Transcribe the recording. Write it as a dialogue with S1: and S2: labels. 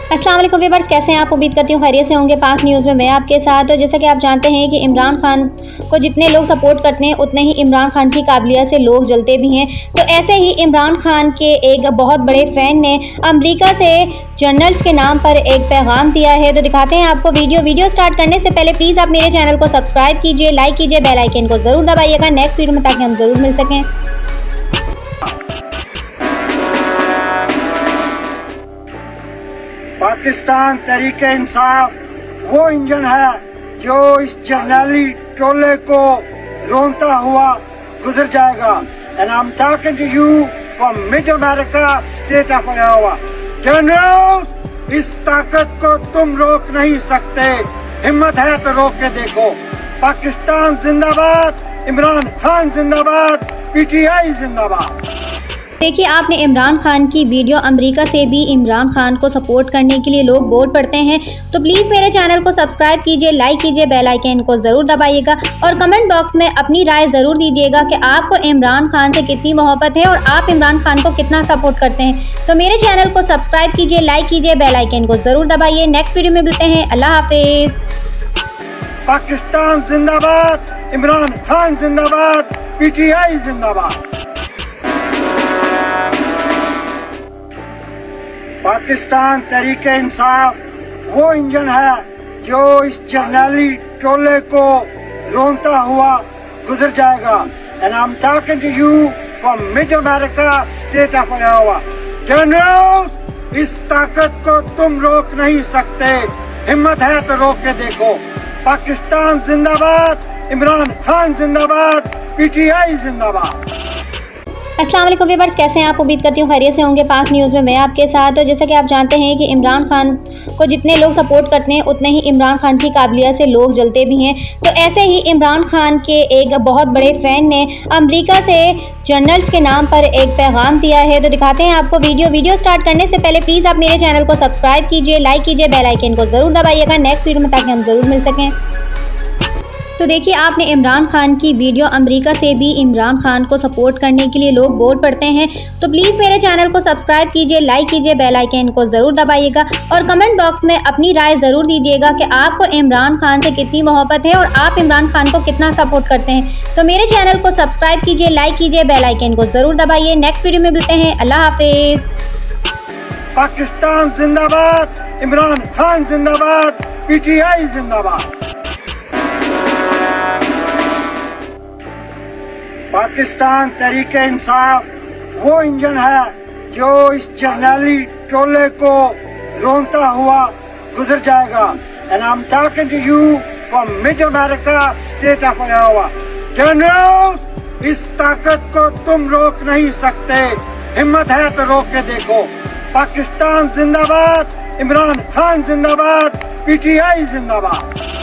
S1: अस्सलाम वालेकुम व्यूअर्स, कैसे हैं आप? उम्मीद करती हूँ खैरियत से होंगे। पाक न्यूज़ में मैं आपके साथ। और जैसा कि आप जानते हैं कि इमरान खान को जितने लोग सपोर्ट करते हैं उतने ही इमरान खान की काबिलियत से लोग जलते भी हैं। तो ऐसे ही इमरान खान के एक बहुत बड़े फ़ैन ने अमेरिका से जर्नल्स के नाम पर एक पैगाम दिया है। तो दिखाते हैं आपको वीडियो स्टार्ट करने से पहले प्लीज़ आप मेरे चैनल को सब्सक्राइब कीजिए, लाइक कीजिए, बेल आइकन को ज़रूर दबाइएगा नेक्स्ट वीडियो में, ताकि हम ज़रूर मिल सकें।
S2: पाकिस्तान तहरीके इंसाफ वो इंजन है जो इस जर्नैली टोले को रोनता हुआ गुजर जाएगा। And I am talking to you from mid America, state of Iowa. Generals, इस ताकत को तुम रोक नहीं सकते। हिम्मत है तो रोक के देखो। पाकिस्तान जिंदाबाद, इमरान खान जिंदाबाद, पीटीआई जिंदाबाद।
S1: देखिए, आपने इमरान खान की वीडियो अमेरिका से भी इमरान खान को सपोर्ट करने के लिए लोग बोल पड़ते हैं। तो प्लीज़ मेरे चैनल को सब्सक्राइब कीजिए, लाइक कीजिए, बेल आइकन को ज़रूर दबाइएगा और कमेंट बॉक्स में अपनी राय ज़रूर दीजिएगा कि आपको इमरान खान से कितनी मोहब्बत है और आप इमरान खान को कितना सपोर्ट करते हैं। तो मेरे चैनल को सब्सक्राइब कीजिए, लाइक कीजिए, बेल आइकन को ज़रूर दबाइए। नेक्स्ट वीडियो में मिलते हैं। अल्लाह हाफिज़।
S2: पाकिस्तान जिंदाबाद, इमरान खान जिंदाबाद, पीटीआई जिंदाबाद। पाकिस्तान तहरीके इंसाफ वो इंजन है जो इस जर्नैली टोले को रोनता हुआ गुजर जाएगा। And I am talking to you from mid America, state of Iowa. Generals, इस ताकत को तुम रोक नहीं सकते। हिम्मत है तो रोक के देखो। पाकिस्तान जिंदाबाद, इमरान खान जिंदाबाद, पीटीआई जिंदाबाद।
S1: अस्सलाम वालेकुम व्यूअर्स, कैसे हैं आप? उम्मीद करती हूँ खैरियत से होंगे। पाक न्यूज़ में मैं आपके साथ। और जैसा कि आप जानते हैं कि इमरान खान को जितने लोग सपोर्ट करते हैं उतने ही इमरान खान की काबिलियत से लोग जलते भी हैं। तो ऐसे ही इमरान खान के एक बहुत बड़े फ़ैन ने अमेरिका से जर्नल्स के नाम पर एक पैगाम दिया है। तो दिखाते हैं आपको वीडियो स्टार्ट करने से पहले प्लीज़ आप मेरे चैनल को सब्सक्राइब कीजिए, लाइक कीजिए, बेल आइकन को ज़रूर दबाइएगा नेक्स्ट वीडियो में, ताकि हम ज़रूर मिल सकें। तो देखिए, आपने इमरान खान की वीडियो अमेरिका से भी इमरान खान को सपोर्ट करने के लिए लोग बोल पड़ते हैं। तो प्लीज़ मेरे चैनल को सब्सक्राइब कीजिए, लाइक कीजिए, बेल आइकन को ज़रूर दबाइएगा और कमेंट बॉक्स में अपनी राय ज़रूर दीजिएगा कि आपको इमरान खान से कितनी मोहब्बत है और आप इमरान खान को कितना सपोर्ट करते हैं। तो मेरे चैनल को सब्सक्राइब कीजिए, लाइक कीजिए, बेल आइकन को ज़रूर दबाइए। नेक्स्ट वीडियो में मिलते हैं। अल्लाह हाफिज़।
S2: पाकिस्तान जिंदाबाद, इमरान खान जिंदाबाद, पीटीआई जिंदाबाद। पाकिस्तान तहरीके इंसाफ वो इंजन है जो इस जर्नैली टोले को रोनता हुआ गुजर जाएगा। And I am talking to you from mid America, state of Iowa. Generals, इस ताकत को तुम रोक नहीं सकते। हिम्मत है तो रोक के देखो। पाकिस्तान जिंदाबाद, इमरान खान जिंदाबाद, पीटीआई जिंदाबाद।